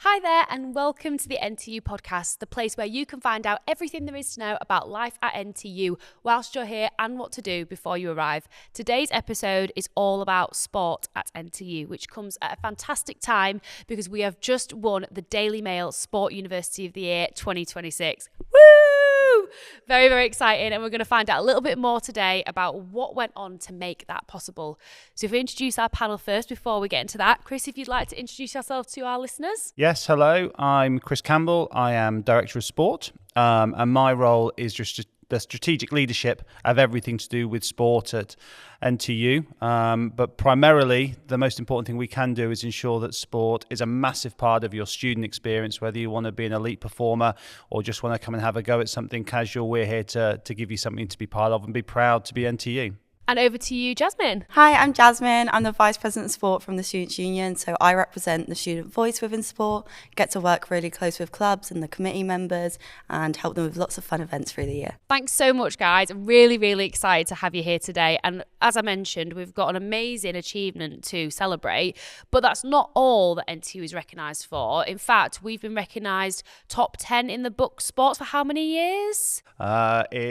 Hi there and welcome to the NTU Podcast, the place where you can find out everything there is to know about life at NTU whilst you're here and what to do before you arrive. Today's episode is all about sport at NTU, which comes at a fantastic time because we have just won the Daily Mail Sport University of the Year 2026. Woo! Very, very exciting, and we're going to find out a little bit more today about what went on to make that possible. So if we introduce our panel first before we get into that, Chris, if you'd like to introduce yourself to our listeners. Yes, hello. I'm Chris Campbell. I am Director of Sport, and my role is just the strategic leadership of everything to do with sport at NTU. But primarily, the most important thing we can do is ensure that sport is a massive part of your student experience, whether you want to be an elite performer or just want to come and have a go at something casual. We're here to give you something to be part of and be proud to be NTU. And over to you, Jasmine. Hi, I'm Jasmine. I'm the Vice President of Sport from the Students' Union, so I represent the student voice within sport, get to work really close with clubs and the committee members and help them with lots of fun events through the year. Thanks so much, guys. I'm really, really excited to have you here today. And as I mentioned, we've got an amazing achievement to celebrate, but that's not all that NTU is recognised for. In fact, we've been recognised top 10 in the BUCS sports for how many years?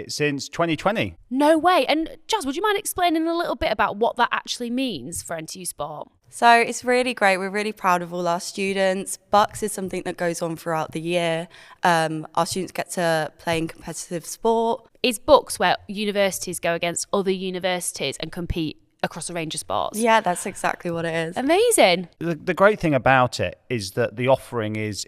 Since 2020. No way. And Jazz, would you mind explaining a little bit about what that actually means for NTU Sport? So it's really great. We're really proud of all our students. BUCS is something that goes on throughout the year. Our students get to play in competitive sport. Is BUCS where universities go against other universities and compete across a range of sports? Yeah, that's exactly what it is. Amazing. The great thing about it is that the offering is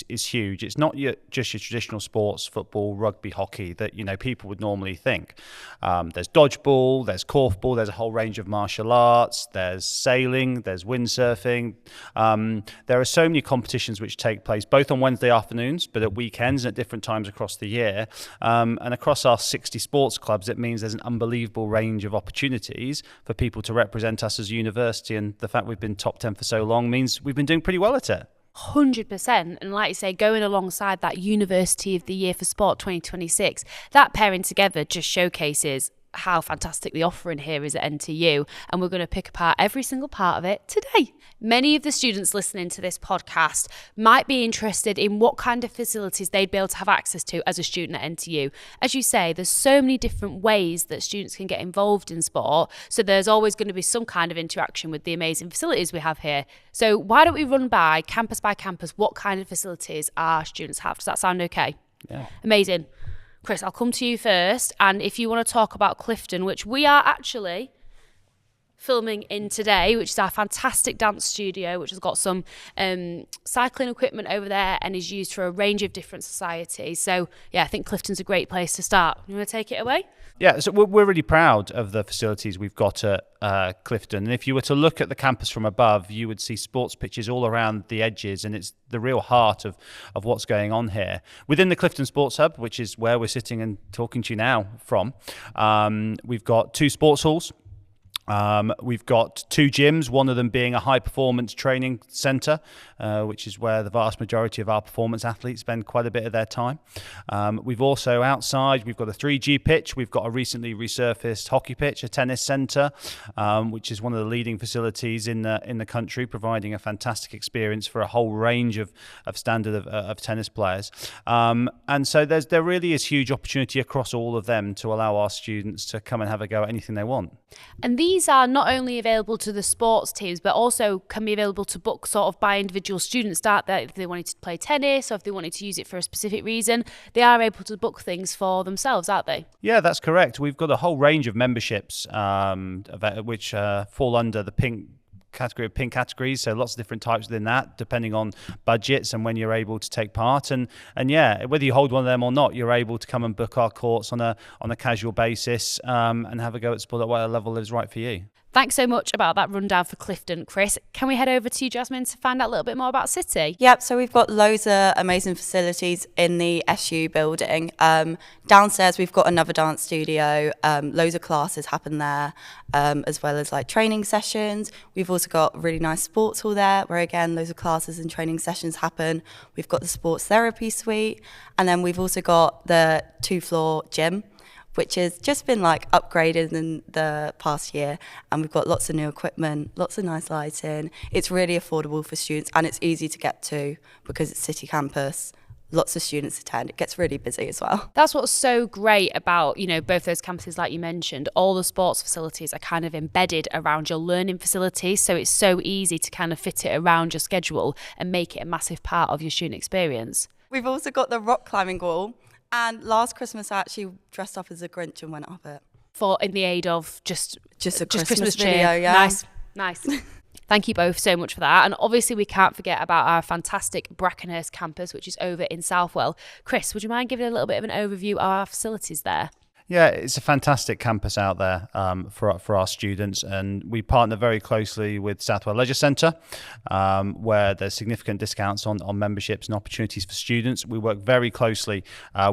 huge. It's not just your traditional sports, football, rugby, hockey that people would normally think. There's dodgeball, there's korfball, there's a whole range of martial arts, there's sailing, there's windsurfing. There are so many competitions which take place both on Wednesday afternoons, but at weekends and at different times across the year. And across our 60 sports clubs, it means there's an unbelievable range of opportunities for people to represent us as a university, and the fact we've been top 10 for so long means we've been doing pretty well at it. 100%. And like you say, going alongside that University of the Year for Sport 2026, that pairing together just showcases how fantastic the offering here is at NTU, and we're going to pick apart every single part of it today. Many of the students listening to this podcast might be interested in what kind of facilities they'd be able to have access to as a student at NTU. As you say, there's so many different ways that students can get involved in sport, so there's always going to be some kind of interaction with the amazing facilities we have here. So why don't we run by campus, what kind of facilities our students have? Does that sound okay? Yeah. Amazing. Chris, I'll come to you first, and if you want to talk about Clifton, which we are actually filming in today, which is our fantastic dance studio, which has got some cycling equipment over there and is used for a range of different societies. So yeah, I think Clifton's a great place to start. You want to take it away? Yeah, so we're really proud of the facilities we've got at Clifton. And if you were to look at the campus from above, you would see sports pitches all around the edges, and it's the real heart of what's going on here. Within the Clifton Sports Hub, which is where we're sitting and talking to you now from, we've got 2 sports halls. We've got 2 gyms, one of them being a high-performance training centre, which is where the vast majority of our performance athletes spend quite a bit of their time. We've also outside, we've got a 3G pitch, we've got a recently resurfaced hockey pitch, a tennis centre, which is one of the leading facilities in the country, providing a fantastic experience for a whole range of standard of tennis players. And so there really is huge opportunity across all of them to allow our students to come and have a go at anything they want. And these are not only available to the sports teams, but also can be available to book sort of by individual students. That if they wanted to play tennis or if they wanted to use it for a specific reason, they are able to book things for themselves, aren't they? Yeah, that's correct. We've got a whole range of memberships which fall under the pink categories, so lots of different types within that, depending on budgets and when you're able to take part. And yeah, whether you hold one of them or not, you're able to come and book our courts on a casual basis and have a go at sport at whatever level is right for you. Thanks so much about that rundown for Clifton, Chris. Can we head over to you, Jasmine, to find out a little bit more about City? Yep, so we've got loads of amazing facilities in the SU building. Downstairs, we've got another dance studio. Loads of classes happen there, as well as like training sessions. We've also got a really nice sports hall there, where again, loads of classes and training sessions happen. We've got the sports therapy suite, and then we've also got the 2-floor gym, which has just been like upgraded in the past year, and we've got lots of new equipment, lots of nice lighting. It's really affordable for students, and it's easy to get to because it's city campus. Lots of students attend. It gets really busy as well. That's what's so great about, both those campuses, like you mentioned. All the sports facilities are kind of embedded around your learning facilities, so it's so easy to kind of fit it around your schedule and make it a massive part of your student experience. We've also got the rock climbing wall, and last Christmas I actually dressed up as a Grinch and went up it. In the aid of just a Christmas video, cheer. yeah. Nice. Thank you both so much for that. And obviously we can't forget about our fantastic Brackenhurst campus, which is over in Southwell. Chris, would you mind giving a little bit of an overview of our facilities there? Yeah, it's a fantastic campus out there for our students, and we partner very closely with Southwell Leisure Centre, where there's significant discounts on memberships and opportunities for students. We work very closely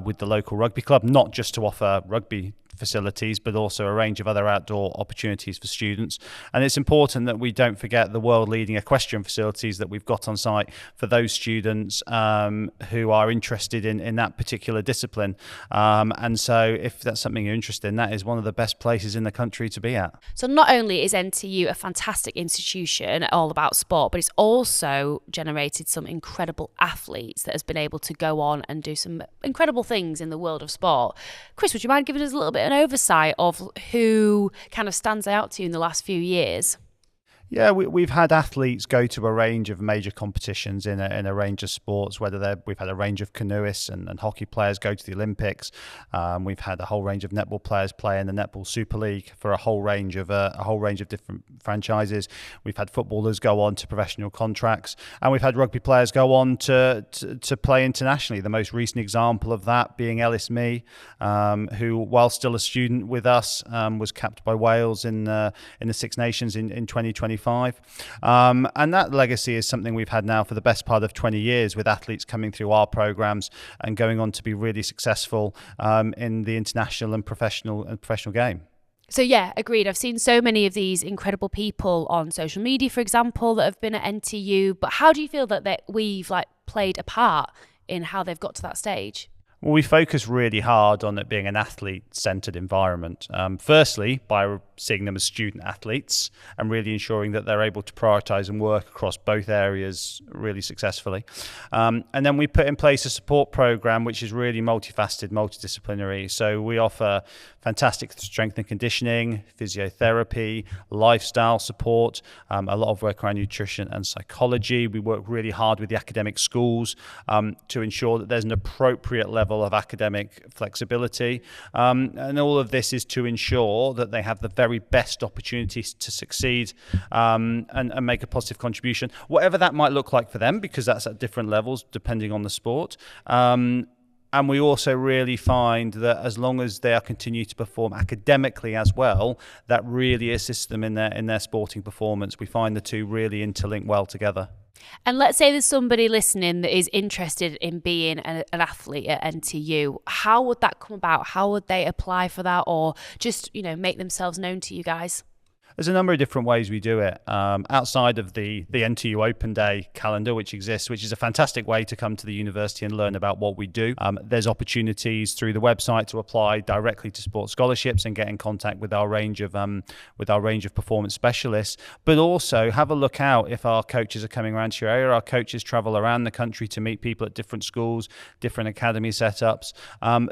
with the local rugby club, not just to offer rugby facilities, but also a range of other outdoor opportunities for students. And it's important that we don't forget the world-leading equestrian facilities that we've got on site for those students who are interested in that particular discipline. And so if that's something you're interested in, that is one of the best places in the country to be at. So not only is NTU a fantastic institution all about sport, but it's also generated some incredible athletes that has been able to go on and do some incredible things in the world of sport. Chris, would you mind giving us a little bit of an oversight of who kind of stands out to you in the last few years? Yeah, we've had athletes go to a range of major competitions in a range of sports, we've had a range of canoeists and hockey players go to the Olympics. We've had a whole range of netball players play in the Netball Super League for a whole range of different franchises. We've had footballers go on to professional contracts, and we've had rugby players go on to play internationally. The most recent example of that being Ellis Mee, who, while still a student with us, was capped by Wales in the Six Nations in 2025. And that legacy is something we've had now for the best part of 20 years, with athletes coming through our programs and going on to be really successful in the international and professional game. So yeah, agreed. I've seen so many of these incredible people on social media, for example, that have been at NTU. But how do you feel that we've played a part in how they've got to that stage? Well, we focus really hard on it being an athlete-centred environment. Firstly, by seeing them as student athletes and really ensuring that they're able to prioritise and work across both areas really successfully. And then we put in place a support programme which is really multifaceted, multidisciplinary. So we offer fantastic strength and conditioning, physiotherapy, lifestyle support, a lot of work around nutrition and psychology. We work really hard with the academic schools to ensure that there's an appropriate level of academic flexibility. And all of this is to ensure that they have the very best opportunities to succeed and make a positive contribution, whatever that might look like for them, because that's at different levels depending on the sport. And we also really find that as long as they are continue to perform academically as well, that really assists them in their sporting performance. We find the two really interlink well together. And let's say there's somebody listening that is interested in being an athlete at NTU. How would that come about? How would they apply for that, or just, make themselves known to you guys? There's a number of different ways we do it. Outside of the NTU Open Day calendar, which exists, which is a fantastic way to come to the university and learn about what we do. There's opportunities through the website to apply directly to sports scholarships and get in contact with our range of performance specialists. But also have a look out if our coaches are coming around to your area. Our coaches travel around the country to meet people at different schools, different academy setups.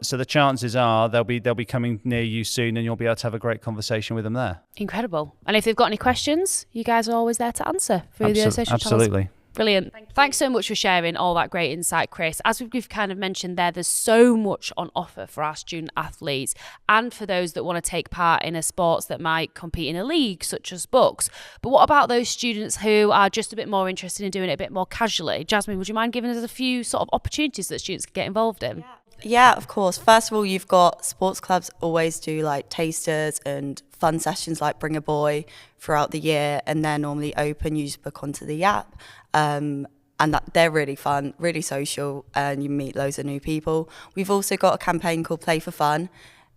So the chances are they'll be coming near you soon, and you'll be able to have a great conversation with them there. Incredible. And if they've got any questions, you guys are always there to answer through the social channels. Absolutely. Brilliant. Thanks so much for sharing all that great insight, Chris. As we've kind of mentioned there's so much on offer for our student athletes and for those that want to take part in a sports that might compete in a league, such as BUCS. But what about those students who are just a bit more interested in doing it a bit more casually? Jasmine, would you mind giving us a few sort of opportunities that students can get involved in? Yeah, of course. First of all, you've got sports clubs always do tasters and fun sessions like Bring a Boy throughout the year, and they're normally open. You just book onto the app, and they're really fun, really social, and you meet loads of new people. We've also got a campaign called Play for Fun.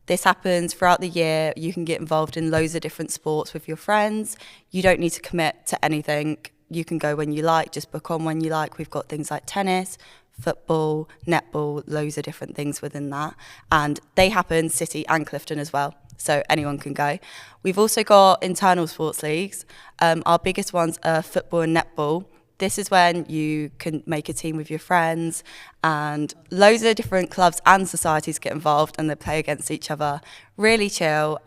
This happens throughout the year. You can get involved in loads of different sports with your friends. You don't need to commit to anything. You can go when you like, just book on when you like. We've got things like tennis, football, netball, loads of different things within that. And they happen City and Clifton as well, so anyone can go. We've also got internal sports leagues. Our biggest ones are football and netball. This is when you can make a team with your friends, and loads of different clubs and societies get involved and they play against each other. Really chill,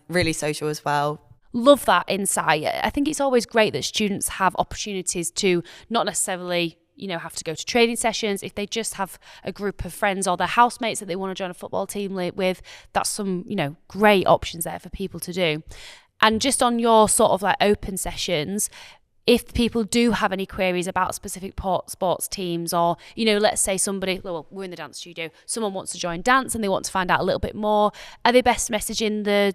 really social as well. Love that insight. I think it's always great that students have opportunities to not necessarily have to go to training sessions. If they just have a group of friends or their housemates that they want to join a football team with, that's some, great options there for people to do. And just on your sort of like open sessions, if people do have any queries about specific sports teams, or, let's say we're in the dance studio, someone wants to join dance and they want to find out a little bit more, are they best messaging the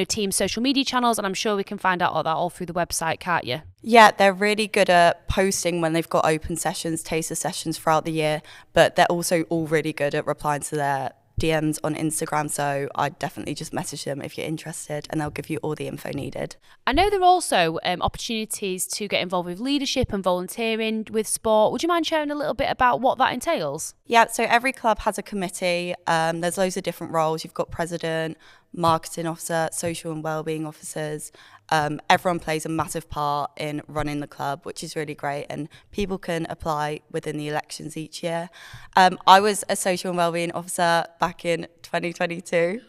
team social media channels? And I'm sure we can find out all that all through the website, can't you? Yeah, they're really good at posting when they've got open sessions, taster sessions throughout the year, but they're also all really good at replying to their DMs on Instagram, so I'd definitely just message them if you're interested and they'll give you all the info needed. I know there are also opportunities to get involved with leadership and volunteering with sport. Would you mind sharing a little bit about what that entails? Yeah, so every club has a committee. There's loads of different roles. You've got president, marketing officer, social and wellbeing officers. Everyone plays a massive part in running the club, which is really great, and people can apply within the elections each year. I was a social and wellbeing officer back in 2022,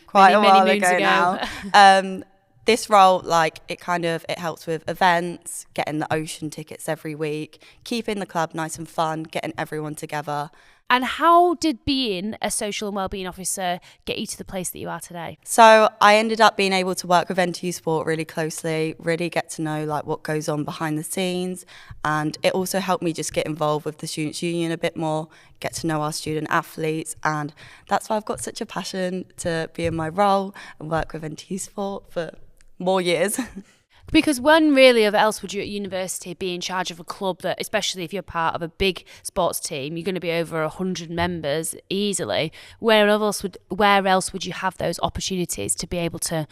quite a while ago now. This role, it helps with events, getting the ocean tickets every week, keeping the club nice and fun, getting everyone together. And how did being a social and wellbeing officer get you to the place that you are today? So I ended up being able to work with NTU Sport really closely, really get to know what goes on behind the scenes. And it also helped me just get involved with the Students' Union a bit more, get to know our student athletes. And that's why I've got such a passion to be in my role and work with NTU Sport for more years. Because when really else would you at university be in charge of a club that, especially if you're part of a big sports team, you're going to be over 100 members easily. Where else would you have those opportunities to be able to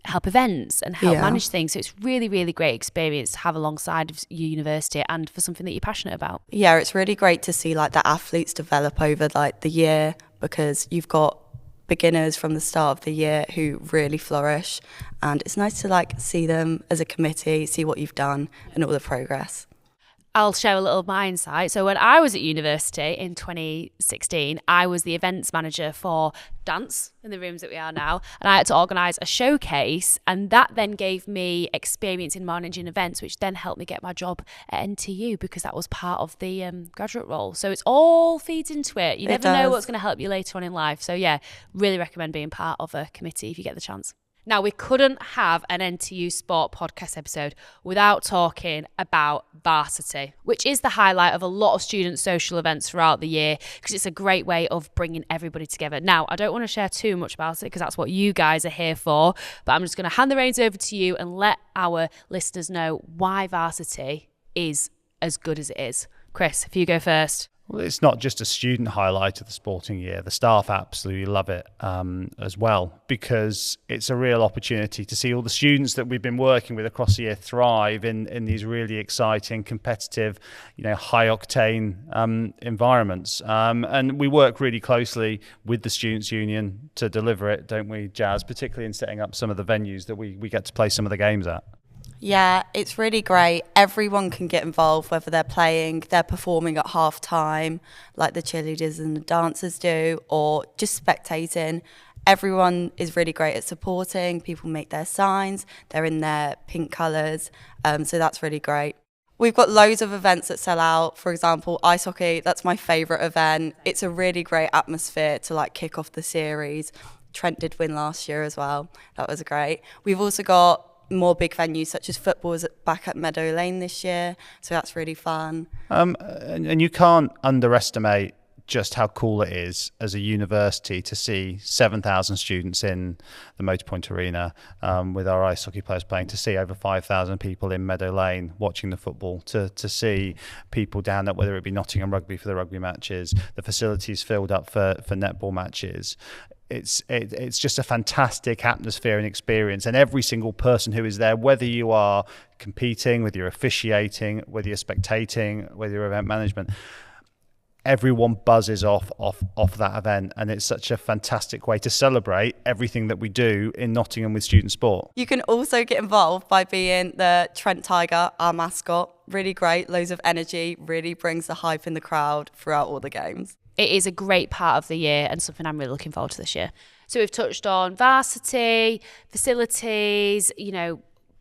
help events and help manage things? So it's really, really great experience to have alongside of your university and for something that you're passionate about. Yeah, it's really great to see the athletes develop over the year, because you've got beginners from the start of the year who really flourish, and it's nice to see them as a committee, see what you've done and all the progress. I'll share a little of my insight. So when I was at university in 2016, I was the events manager for dance in the rooms that we are now, and I had to organise a showcase, and that then gave me experience in managing events, which then helped me get my job at NTU, because that was part of the graduate role. So it's all feeds into it. You never know what's going to help you later on in life. So yeah, really recommend being part of a committee if you get the chance. Now, we couldn't have an NTU Sport podcast episode without talking about Varsity, which is the highlight of a lot of student social events throughout the year, because it's a great way of bringing everybody together. Now, I don't want to share too much about it because that's what you guys are here for, but I'm just going to hand the reins over to you and let our listeners know why Varsity is as good as it is. Chris, if you go first. Well, it's not just a student highlight of the sporting year. The staff absolutely love it as well, because it's a real opportunity to see all the students that we've been working with across the year thrive in these really exciting, competitive, high-octane environments. And we work really closely with the Students' Union to deliver it, don't we, Jazz? Particularly in setting up some of the venues that we get to play some of the games at. Yeah, it's really great. Everyone can get involved, whether they're playing, they're performing at half time, like the cheerleaders and the dancers do, or just spectating. Everyone is really great at supporting. People make their signs. They're in their pink colours. So that's really great. We've got loads of events that sell out. For example, ice hockey, that's my favourite event. It's a really great atmosphere to kick off the series. Trent did win last year as well. That was great. We've also got more big venues such as football is back at Meadow Lane this year, so that's really fun. And you can't underestimate just how cool it is as a university to see 7,000 students in the Motorpoint Arena with our ice hockey players playing, to see over 5,000 people in Meadow Lane watching the football, to see people down at whether it be Nottingham Rugby for the rugby matches, the facilities filled up for netball matches. It's just a fantastic atmosphere and experience, and every single person who is there, whether you are competing, whether you're officiating, whether you're spectating, whether you're event management, everyone buzzes off that event, and it's such a fantastic way to celebrate everything that we do in Nottingham with student sport. You can also get involved by being the Trent Tiger, our mascot. Really great, loads of energy, really brings the hype in the crowd throughout all the games. It is a great part of the year and something I'm really looking forward to this year. So we've touched on varsity, facilities,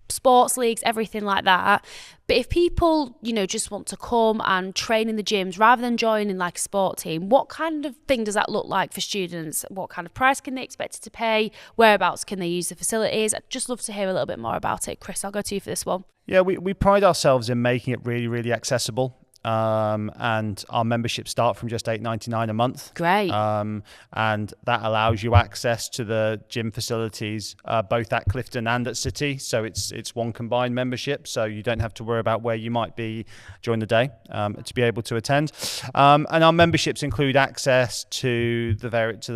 sports leagues, everything like that. But if people, just want to come and train in the gyms rather than joining like a sport team, what kind of thing does that look like for students? What kind of price can they expect to pay? Whereabouts can they use the facilities? I'd just love to hear a little bit more about it. Chris, I'll go to you for this one. Yeah, we pride ourselves in making it really, really accessible. And our memberships start from just $8.99 a month. Great. And that allows you access to the gym facilities both at Clifton and at City. So it's one combined membership, so you don't have to worry about where you might be during the day to be able to attend. And our memberships include access to the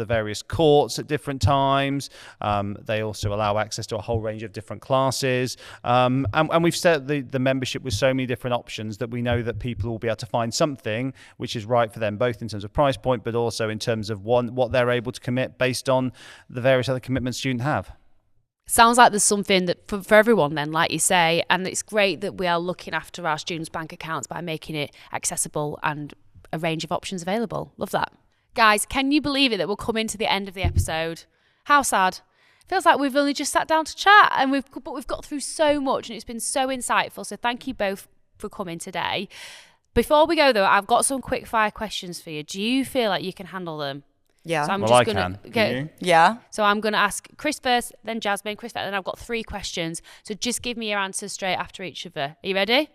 various courts at different times. They also allow access to a whole range of different classes. And we've set the membership with so many different options that we know that people will be able to find something which is right for them, both in terms of price point, but also in terms of what they're able to commit based on the various other commitments students have. Sounds like there's something that for everyone then, like you say, and it's great that we are looking after our students' bank accounts by making it accessible and a range of options available. Love that. Guys, can you believe it that we're coming to the end of the episode? How sad. Feels like we've only just sat down to chat, and we've got through so much and it's been so insightful. So thank you both for coming today. Before we go, though, I've got some quick fire questions for you. Do you feel like you can handle them? Yeah. So I can. Okay. Yeah. So I'm going to ask Chris first, then Jasmine, Chris first, then I've got 3 questions. So just give me your answers straight after each other. Are you ready?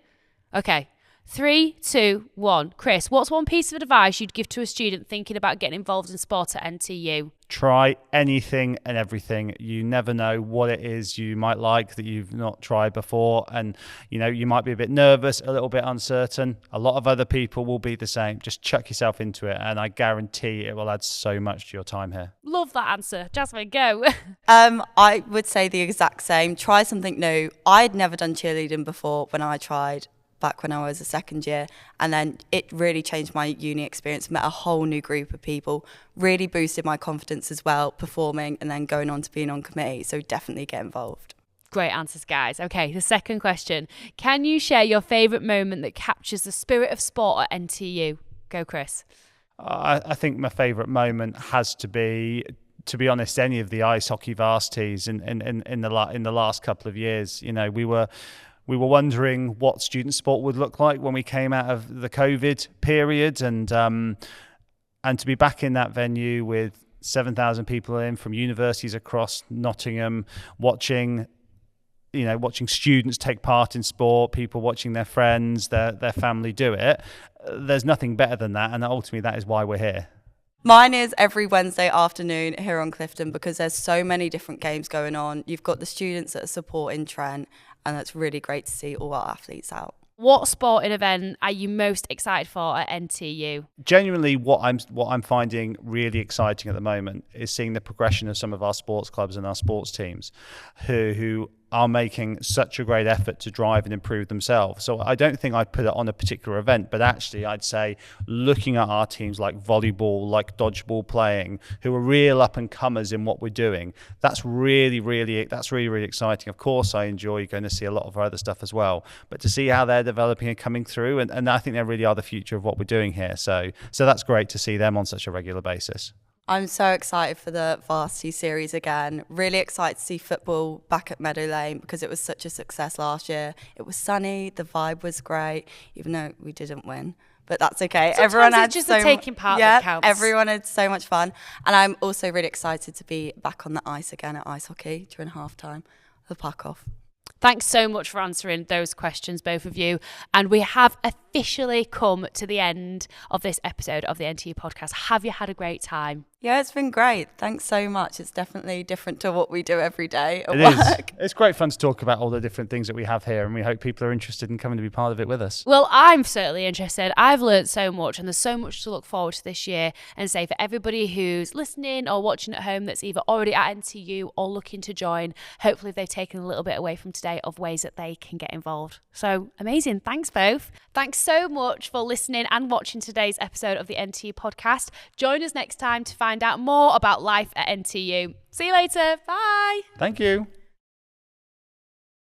Okay. 3, 2, 1. Chris, what's one piece of advice you'd give to a student thinking about getting involved in sport at NTU? Try anything and everything. You never know what it is you might like that you've not tried before. And, you might be a bit nervous, a little bit uncertain. A lot of other people will be the same. Just chuck yourself into it, and I guarantee it will add so much to your time here. Love that answer. Jasmine, go. I would say the exact same. Try something new. I'd never done cheerleading before when I tried back when I was a second year, and then it really changed my uni experience. Met a whole new group of people, really boosted my confidence as well, performing and then going on to being on committee. So definitely get involved. Great answers, guys. Okay, the second question. Can you share your favourite moment that captures the spirit of sport at NTU? Go, Chris. I think my favourite moment has to be honest, any of the ice hockey varsities in the last couple of years. We were wondering what student sport would look like when we came out of the COVID period, and to be back in that venue with 7,000 people in from universities across Nottingham, watching students take part in sport, people watching their friends, their family do it. There's nothing better than that, and ultimately that is why we're here. Mine is every Wednesday afternoon here on Clifton, because there's so many different games going on. You've got the students that are supporting Trent, and that's really great to see all our athletes out. What sporting event are you most excited for at NTU? Genuinely, what I'm finding really exciting at the moment is seeing the progression of some of our sports clubs and our sports teams who are making such a great effort to drive and improve themselves. So I don't think I'd put it on a particular event, but actually I'd say looking at our teams like volleyball, like dodgeball playing, who are real up and comers in what we're doing, that's really, really exciting. Of course, I enjoy going to see a lot of our other stuff as well, but to see how they're developing and coming through, and I think they really are the future of what we're doing here. So that's great to see them on such a regular basis. I'm so excited for the varsity series again. Really excited to see football back at Meadow Lane because it was such a success last year. It was sunny, the vibe was great, even though we didn't win. But that's okay. Sometimes everyone had just the taking part that counts. Everyone had so much fun. And I'm also really excited to be back on the ice again at ice hockey during half-time. The puck off. Thanks so much for answering those questions, both of you. And we have officially come to the end of this episode of the NTU Podcast. Have you had a great time? Yeah, it's been great. Thanks so much. It's definitely different to what we do every day at It work. is. It's great fun to talk about all the different things that we have here, and we hope people are interested in coming to be part of it with us. Well, I'm certainly interested. I've learned so much, and there's so much to look forward to this year. And say for everybody who's listening or watching at home that's either already at NTU or looking to join, hopefully they've taken a little bit away from today of ways that they can get involved. So amazing. Thanks both. Thanks so much for listening and watching today's episode of the NTU podcast. Join us next time to find out more about life at NTU. See you later. Bye. Thank you.